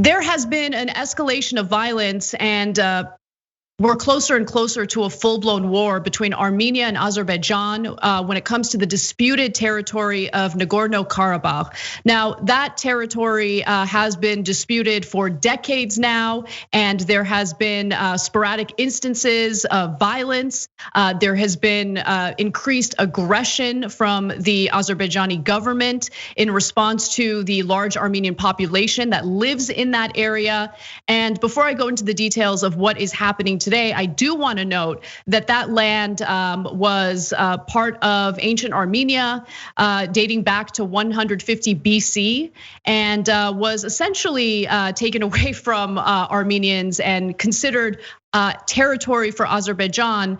There has been an escalation of violence, and we're closer and closer to a full-blown war between Armenia and Azerbaijan when it comes to the disputed territory of Nagorno-Karabakh. Now, that territory has been disputed for decades now, and there has been sporadic instances of violence. There has been increased aggression from the Azerbaijani government in response to the large Armenian population that lives in that area. And before I go into the details of what is happening today, I do want to note that that land was part of ancient Armenia, dating back to 150 BC, and was essentially taken away from Armenians and considered territory for Azerbaijan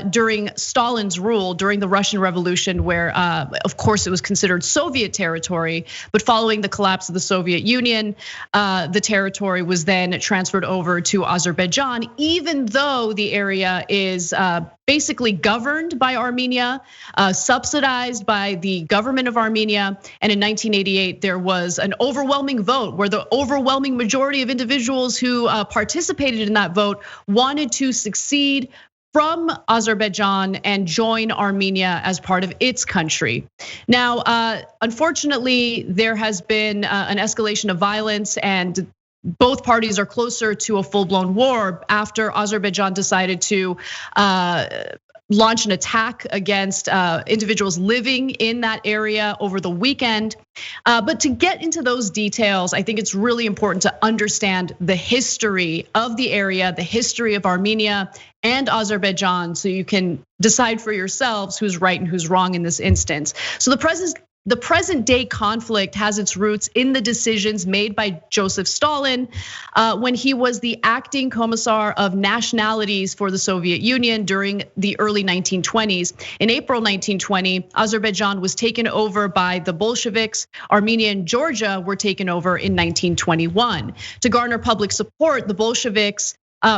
during Stalin's rule, during the Russian Revolution, where of course it was considered Soviet territory, but following the collapse of the Soviet Union, the territory was then transferred over to Azerbaijan, even though the area is basically governed by Armenia, subsidized by the government of Armenia. And in 1988, there was an overwhelming vote where the overwhelming majority of individuals who participated in that vote wanted to succeed from Azerbaijan and join Armenia as part of its country. Now, unfortunately, there has been an escalation of violence, and both parties are closer to a full-blown war after Azerbaijan decided to launch an attack against individuals living in that area over the weekend. But to get into those details, I think it's really important to understand the history of the area, the history of Armenia and Azerbaijan, so you can decide for yourselves who's right and who's wrong in this instance. So the present day conflict has its roots in the decisions made by Joseph Stalin when he was the acting commissar of nationalities for the Soviet Union during the early 1920s. In April 1920, Azerbaijan was taken over by the Bolsheviks. Armenia and Georgia were taken over in 1921. To garner public support, the Bolsheviks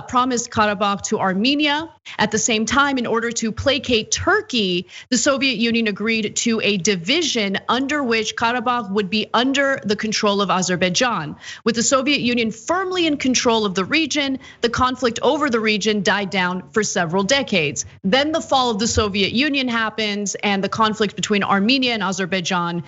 promised Karabakh to Armenia. At the same time, in order to placate Turkey, the Soviet Union agreed to a division under which Karabakh would be under the control of Azerbaijan. With the Soviet Union firmly in control of the region, the conflict over the region died down for several decades. Then the fall of the Soviet Union happens, and the conflict between Armenia and Azerbaijan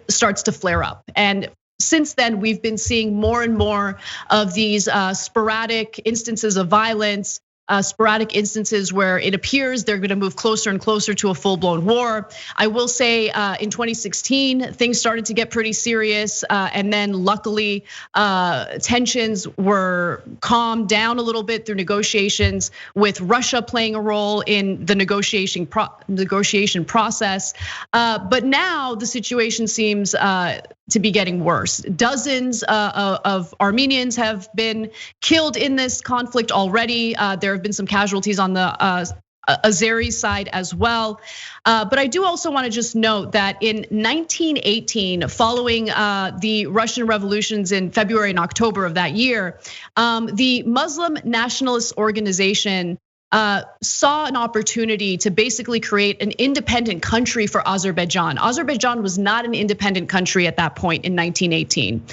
starts to flare up. And since then, we've been seeing more and more of these sporadic instances of violence, sporadic instances where it appears they're gonna move closer and closer to a full-blown war. I will say in 2016, things started to get pretty serious, and then luckily tensions were calmed down a little bit through negotiations, with Russia playing a role in the negotiation process. But now the situation seems to be getting worse. Dozens of Armenians have been killed in this conflict already. There have been some casualties on the Azeri side as well. But I do also want to just note that in 1918, following the Russian revolutions in February and October of that year, the Muslim nationalist organization saw an opportunity to basically create an independent country for Azerbaijan. Azerbaijan was not an independent country at that point in 1918.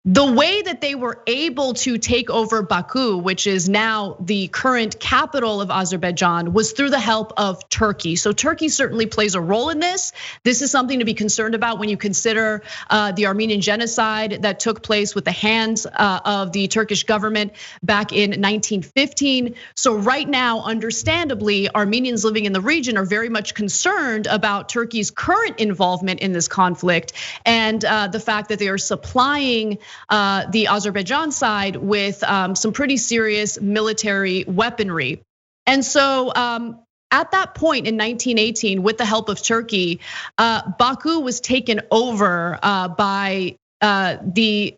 The way that they were able to take over Baku, which is now the current capital of Azerbaijan, was through the help of Turkey. So Turkey certainly plays a role in this. This is something to be concerned about when you consider the Armenian genocide that took place with the hands of the Turkish government back in 1915. So right now, understandably, Armenians living in the region are very much concerned about Turkey's current involvement in this conflict, and the fact that they are supplying the Azerbaijan side with some pretty serious military weaponry. And so at that point in 1918, with the help of Turkey, Baku was taken over by the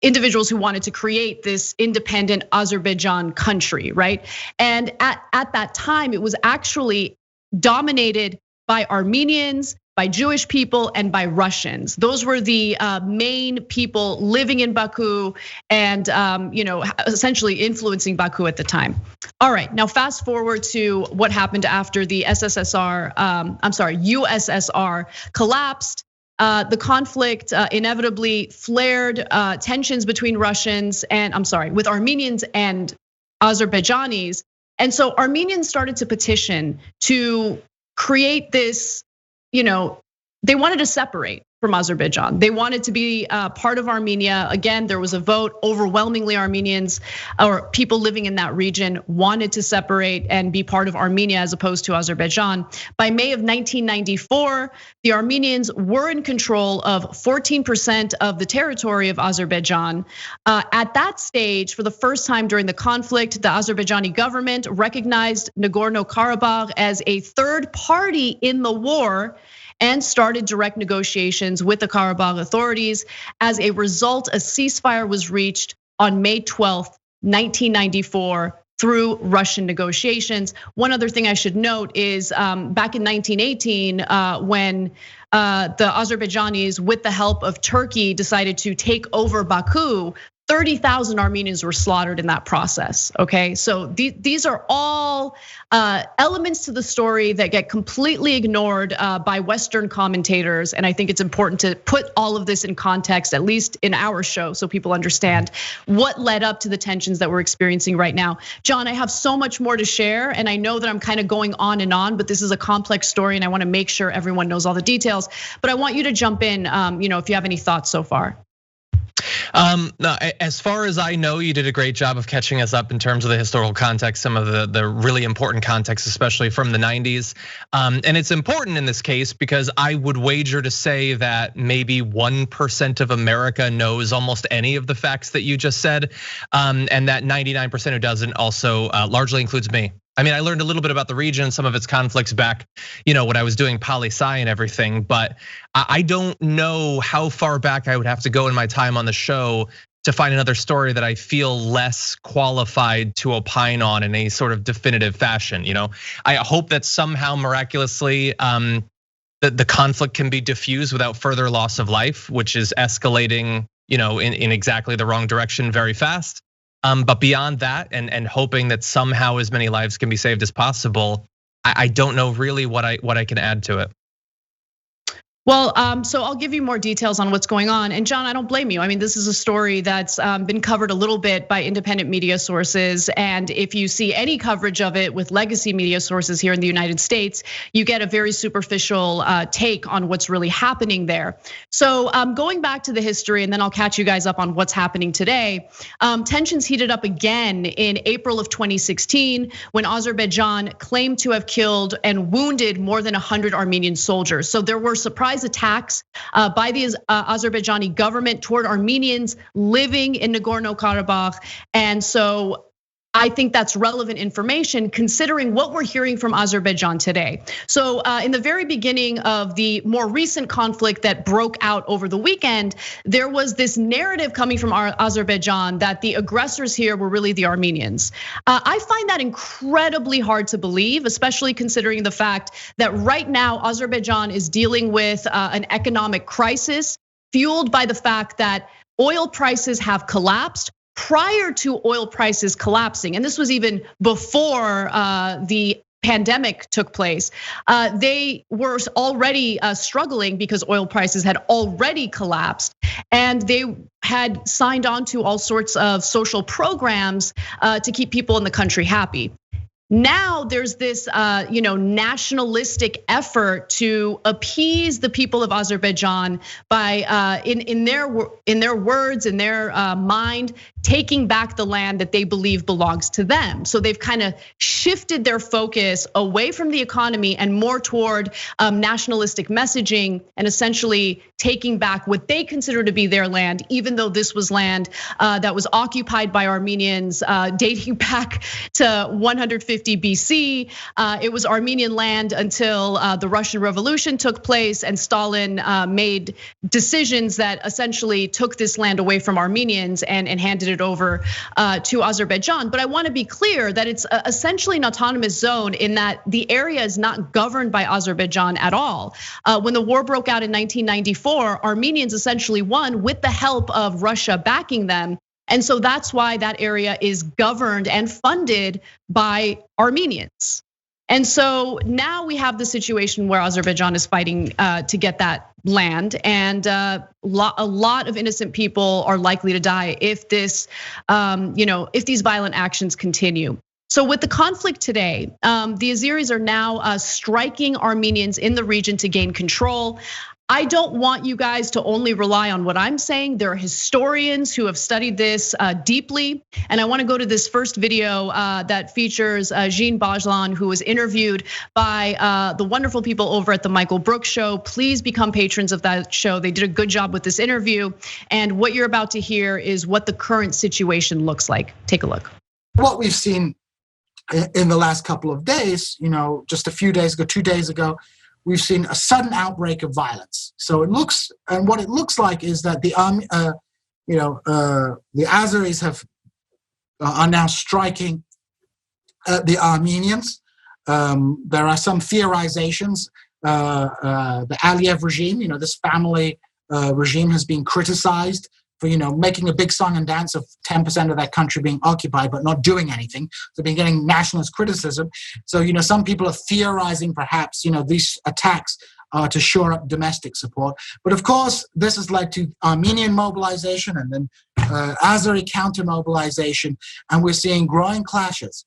individuals who wanted to create this independent Azerbaijan country, right? And at that time, it was actually dominated by Armenians, by Jewish people, and by Russians. Those were the main people living in Baku and essentially influencing Baku at the time. All right, now fast forward to what happened after the USSR collapsed. the conflict inevitably flared, tensions between with Armenians and Azerbaijanis. And so Armenians started to petition to create this, they wanted to separate from Azerbaijan. They wanted to be part of Armenia. Again, there was a vote. Overwhelmingly, Armenians or people living in that region wanted to separate and be part of Armenia as opposed to Azerbaijan. By May of 1994, the Armenians were in control of 14% of the territory of Azerbaijan. At that stage, for the first time during the conflict, the Azerbaijani government recognized Nagorno-Karabakh as a third party in the war and started direct negotiations with the Karabakh authorities. As a result, a ceasefire was reached on May 12th, 1994 through Russian negotiations. One other thing I should note is back in 1918, when the Azerbaijanis, with the help of Turkey, decided to take over Baku, 30,000 Armenians were slaughtered in that process, okay? So these are all elements to the story that get completely ignored by Western commentators. And I think it's important to put all of this in context, at least in our show, so people understand what led up to the tensions that we're experiencing right now. John, I have so much more to share, and I know that I'm kind of going on and on, but this is a complex story and I wanna make sure everyone knows all the details. But I want you to jump in, if you have any thoughts so far. No, as far as I know, you did a great job of catching us up in terms of the historical context, some of the really important context, especially from the 90s. And it's important in this case because I would wager to say that maybe 1% of America knows almost any of the facts that you just said. And that 99% who doesn't also largely includes me. I mean, I learned a little bit about the region, some of its conflicts back, when I was doing poli-sci and everything, but I don't know how far back I would have to go in my time on the show to find another story that I feel less qualified to opine on in a sort of definitive fashion. I hope that somehow miraculously the conflict can be diffused without further loss of life, which is escalating, in exactly the wrong direction very fast. But beyond that, and hoping that somehow as many lives can be saved as possible, I don't know really what I can add to it. Well, so I'll give you more details on what's going on. And John, I don't blame you. I mean, this is a story that's been covered a little bit by independent media sources. And if you see any coverage of it with legacy media sources here in the United States, you get a very superficial take on what's really happening there. So going back to the history, and then I'll catch you guys up on what's happening today. Tensions heated up again in April of 2016 when Azerbaijan claimed to have killed and wounded more than 100 Armenian soldiers. So there were surprise attacks by the Azerbaijani government toward Armenians living in Nagorno-Karabakh. And so I think that's relevant information considering what we're hearing from Azerbaijan today. So in the very beginning of the more recent conflict that broke out over the weekend, there was this narrative coming from Azerbaijan that the aggressors here were really the Armenians. I find that incredibly hard to believe, especially considering the fact that right now Azerbaijan is dealing with an economic crisis fueled by the fact that oil prices have collapsed. Prior to oil prices collapsing, and this was even before the pandemic took place, they were already struggling because oil prices had already collapsed, and they had signed on to all sorts of social programs to keep people in the country happy. Now there's this nationalistic effort to appease the people of Azerbaijan by in their words, in their mind, taking back the land that they believe belongs to them. So they've kind of shifted their focus away from the economy and more toward nationalistic messaging and essentially taking back what they consider to be their land, even though this was land that was occupied by Armenians dating back to 150 BC. It was Armenian land until the Russian Revolution took place and Stalin made decisions that essentially took this land away from Armenians and handed it over to Azerbaijan. But I want to be clear that it's essentially an autonomous zone in that the area is not governed by Azerbaijan at all. When the war broke out in 1994, Armenians essentially won with the help of Russia backing them. And so that's why that area is governed and funded by Armenians. And so now we have the situation where Azerbaijan is fighting to get that land, and a lot of innocent people are likely to die if this, if these violent actions continue. So with the conflict today, the Azeris are now striking Armenians in the region to gain control. I don't want you guys to only rely on what I'm saying. There are historians who have studied this deeply. And I want to go to this first video that features Jean Bajlan, who was interviewed by the wonderful people over at the Michael Brooks Show. Please become patrons of that show. They did a good job with this interview. And what you're about to hear is what the current situation looks like. Take a look. What we've seen in the last couple of days, just a few days ago, 2 days ago, we've seen a sudden outbreak of violence. So what it looks like is that the Azeris are now striking the Armenians. There are some theorizations. The Aliyev regime, this family regime, has been criticized for making a big song and dance of 10% of that country being occupied but not doing anything. They've been getting nationalist criticism. So some people are theorizing perhaps these attacks are to shore up domestic support. But of course, this has led to Armenian mobilization and then Azeri counter-mobilization, and we're seeing growing clashes.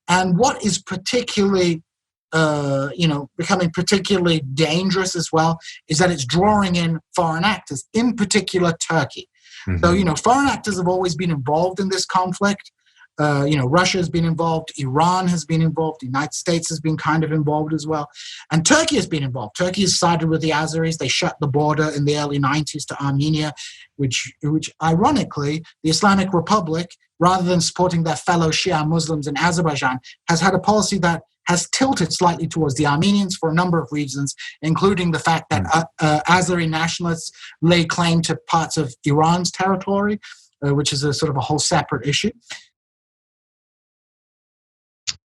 And what is particularly becoming particularly dangerous as well is that it's drawing in foreign actors, in particular Turkey. Mm-hmm. So, foreign actors have always been involved in this conflict. Russia has been involved, Iran has been involved, the United States has been kind of involved as well. And Turkey has been involved. Turkey has sided with the Azeris. They shut the border in the early 90s to Armenia, which ironically, the Islamic Republic, rather than supporting their fellow Shia Muslims in Azerbaijan, has had a policy that has tilted slightly towards the Armenians for a number of reasons, including the fact that Azeri nationalists lay claim to parts of Iran's territory, which is a sort of a whole separate issue.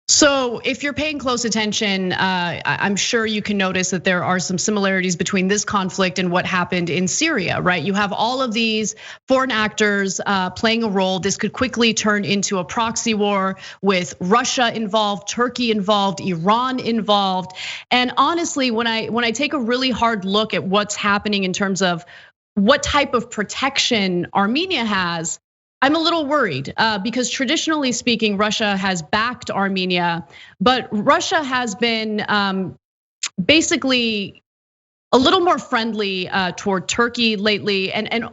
So if you're paying close attention, I'm sure you can notice that there are some similarities between this conflict and what happened in Syria, right? You have all of these foreign actors playing a role. This could quickly turn into a proxy war with Russia involved, Turkey involved, Iran involved. And honestly, when I take a really hard look at what's happening in terms of what type of protection Armenia has, I'm a little worried because traditionally speaking, Russia has backed Armenia, but Russia has been basically a little more friendly toward Turkey lately, and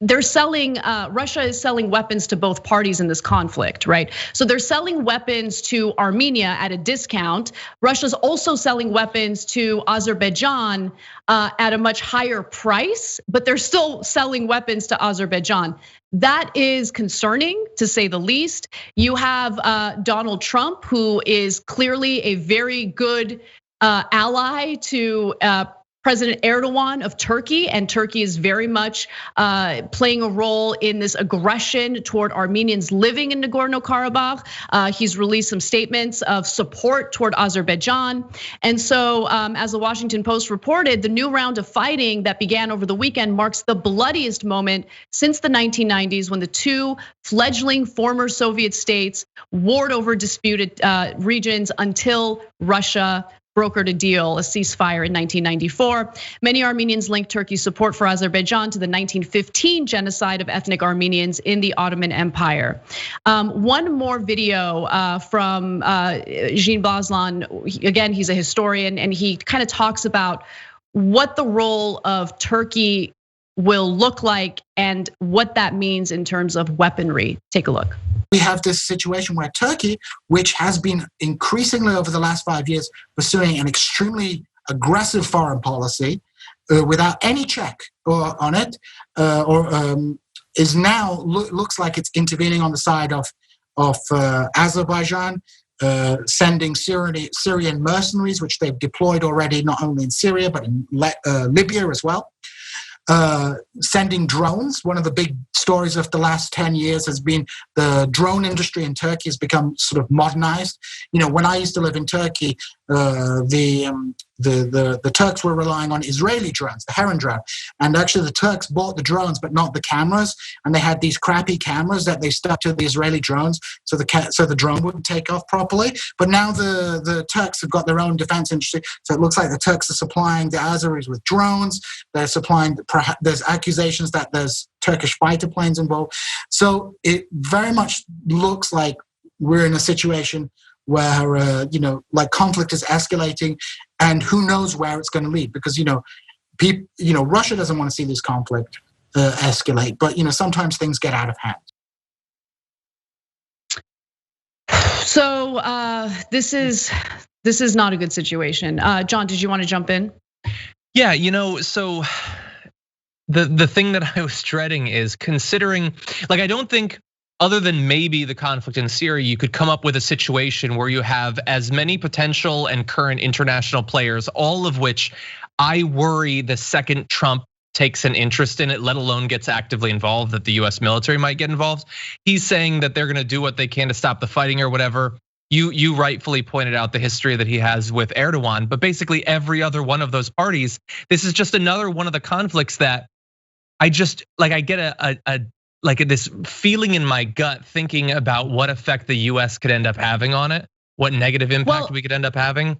they're selling, Russia is selling weapons to both parties in this conflict, right? So they're selling weapons to Armenia at a discount. Russia's also selling weapons to Azerbaijan at a much higher price, but they're still selling weapons to Azerbaijan. That is concerning, to say the least. You have Donald Trump, who is clearly a very good ally to President Erdogan of Turkey, and Turkey is very much playing a role in this aggression toward Armenians living in Nagorno-Karabakh. He's released some statements of support toward Azerbaijan. And so, as the Washington Post reported, the new round of fighting that began over the weekend marks the bloodiest moment since the 1990s, when the two fledgling former Soviet states warred over disputed regions until Russia brokered a deal, a ceasefire in 1994. Many Armenians link Turkey's support for Azerbaijan to the 1915 genocide of ethnic Armenians in the Ottoman Empire. One more video from Jean Bajlan. Again, he's a historian, and he kind of talks about what the role of Turkey will look like and what that means in terms of weaponry. Take a look. We have this situation where Turkey, which has been increasingly over the last 5 years pursuing an extremely aggressive foreign policy without any check on it, is now looks like it's intervening on the side of Azerbaijan, sending Syrian mercenaries, which they've deployed already not only in Syria but in Libya as well. Sending drones. One of the big stories of the last 10 years has been the drone industry in Turkey has become sort of modernized. When I used to live in Turkey, the Turks were relying on Israeli drones, the Heron drone, and actually the Turks bought the drones but not the cameras, and they had these crappy cameras that they stuck to the Israeli drones, so the drone wouldn't take off properly. But now the Turks have got their own defense industry, so it looks like the Turks are supplying the Azeris with drones. They're supplying. There's accusations that there's Turkish fighter planes involved. So it very much looks like we're in a situation where like conflict is escalating, and who knows where it's going to lead, because Russia doesn't want to see this conflict escalate, but sometimes things get out of hand. So this is not a good situation. John, did you want to jump in? Yeah, so the thing that I was dreading is considering, like, I don't think, other than maybe the conflict in Syria, you could come up with a situation where you have as many potential and current international players, all of which I worry the second Trump takes an interest in it, let alone gets actively involved, that the US military might get involved. He's saying that they're gonna do what they can to stop the fighting or whatever. You rightfully pointed out the history that he has with Erdogan, but basically every other one of those parties, this is just another one of the conflicts that I just, like, I get this feeling in my gut thinking about what effect the US could end up having on it, what negative impact we could end up having.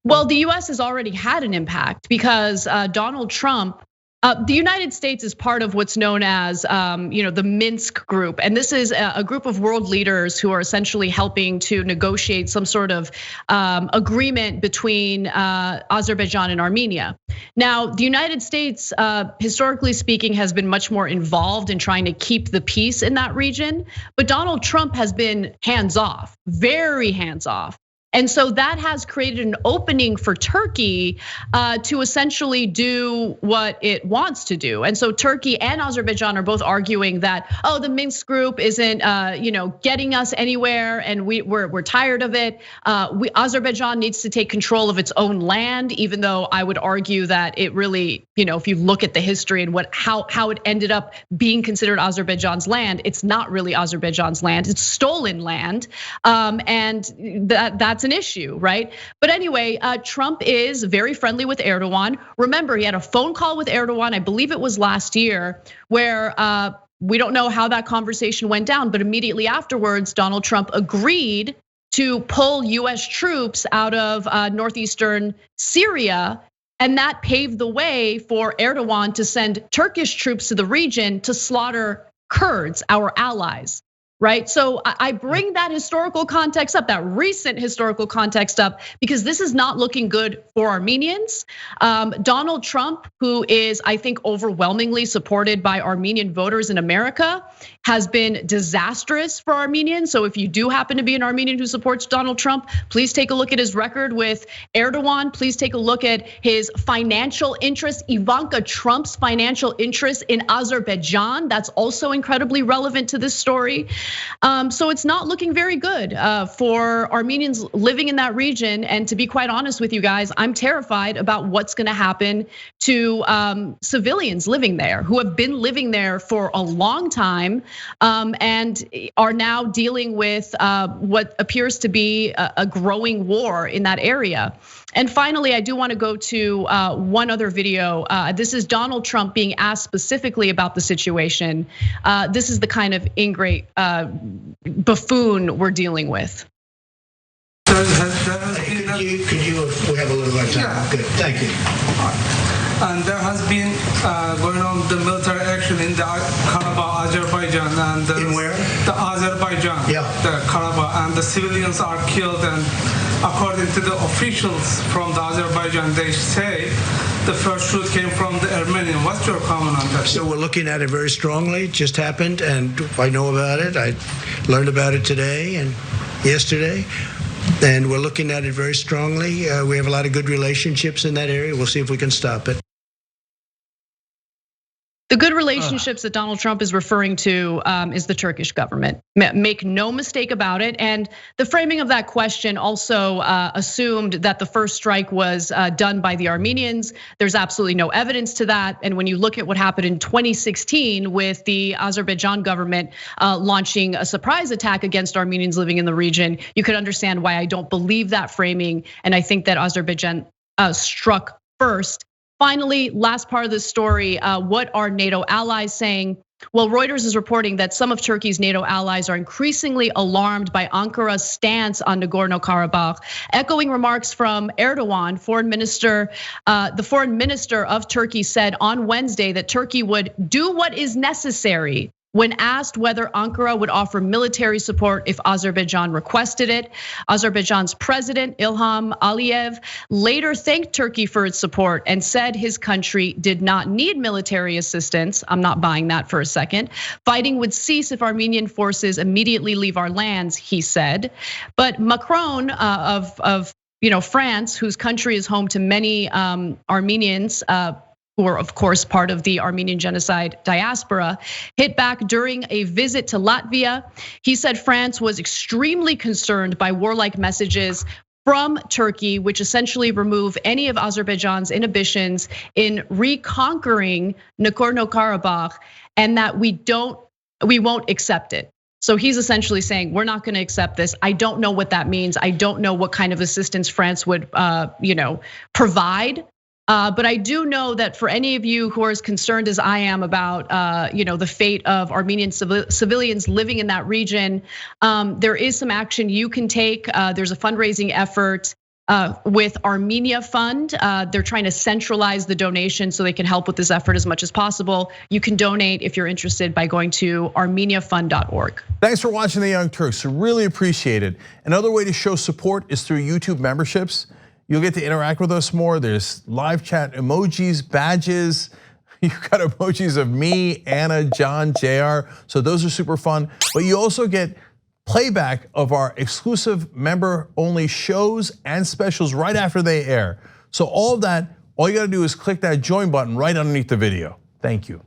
Well, the US has already had an impact because Donald Trump, the United States is part of what's known as the Minsk group. And this is a group of world leaders who are essentially helping to negotiate some sort of agreement between Azerbaijan and Armenia. Now, the United States, historically speaking, has been much more involved in trying to keep the peace in that region. But Donald Trump has been hands off, very hands off. And so that has created an opening for Turkey to essentially do what it wants to do. And so Turkey and Azerbaijan are both arguing that, the Minsk group isn't getting us anywhere, and we're tired of it. Azerbaijan needs to take control of its own land, even though I would argue that it really, if you look at the history and how it ended up being considered Azerbaijan's land, it's not really Azerbaijan's land, it's stolen land. And that's an issue, right? But anyway, Trump is very friendly with Erdogan. Remember, he had a phone call with Erdogan, I believe it was last year, where we don't know how that conversation went down, but immediately afterwards, Donald Trump agreed to pull US troops out of northeastern Syria. And that paved the way for Erdogan to send Turkish troops to the region to slaughter Kurds, our allies. Right, so I bring that historical context up, that recent historical context up, because this is not looking good for Armenians. Donald Trump, who is, I think, overwhelmingly supported by Armenian voters in America, has been disastrous for Armenians. So if you do happen to be an Armenian who supports Donald Trump, please take a look at his record with Erdogan. Please take a look at his financial interest, Ivanka Trump's financial interest in Azerbaijan. That's also incredibly relevant to this story. So it's not looking very good for Armenians living in that region. And to be quite honest with you guys, I'm terrified about what's gonna happen to civilians living there who have been living there for a long time and are now dealing with what appears to be a growing war in that area. And finally, I do want to go to one other video. This is Donald Trump being asked specifically about the situation. This is the kind of ingrate buffoon we're dealing with. Could you, we have a little more time. Yeah. Good, thank you. And there has been going on the military action in the Karabakh, Azerbaijan, and in where? The Azerbaijan, yeah. The Karabakh, and the civilians are killed. And according to the officials from the Azerbaijan, they say the first shoot came from the Armenian. What's your comment on that? So we're looking at it very strongly. It just happened, and I know about it. I learned about it today and yesterday. And we're looking at it very strongly. We have a lot of good relationships in that area. We'll see if we can stop it. The good relationships that Donald Trump is referring to is the Turkish government. Make no mistake about it. And the framing of that question also assumed that the first strike was done by the Armenians. There's absolutely no evidence to that. And when you look at what happened in 2016 with the Azerbaijan government launching a surprise attack against Armenians living in the region, you could understand why I don't believe that framing. And I think that Azerbaijan struck first. Finally, last part of the story, what are NATO allies saying? Well, Reuters is reporting that some of Turkey's NATO allies are increasingly alarmed by Ankara's stance on Nagorno-Karabakh, echoing remarks from Erdogan, foreign minister. The foreign minister of Turkey said on Wednesday that Turkey would do what is necessary when asked whether Ankara would offer military support if Azerbaijan requested it. Azerbaijan's president, Ilham Aliyev, later thanked Turkey for its support and said his country did not need military assistance. I'm not buying that for a second. Fighting would cease if Armenian forces immediately leave our lands, he said. But Macron of France, whose country is home to many Armenians, who are of course part of the Armenian genocide diaspora, hit back during a visit to Latvia. He said France was extremely concerned by warlike messages from Turkey, which essentially remove any of Azerbaijan's inhibitions in reconquering Nagorno-Karabakh, and that we won't accept it. So he's essentially saying, we're not gonna accept this. I don't know what that means. I don't know what kind of assistance France would provide. But I do know that for any of you who are as concerned as I am about the fate of Armenian civilians living in that region, there is some action you can take. There's a fundraising effort with Armenia Fund. They're trying to centralize the donation so they can help with this effort as much as possible. You can donate if you're interested by going to armeniafund.org. Thanks for watching The Young Turks. Really appreciate it. Another way to show support is through YouTube memberships. You'll get to interact with us more. There's live chat emojis, badges. You've got emojis of me, Anna, John, JR. So those are super fun. But you also get playback of our exclusive member-only shows and specials right after they air. So all of that, all you gotta do is click that join button right underneath the video. Thank you.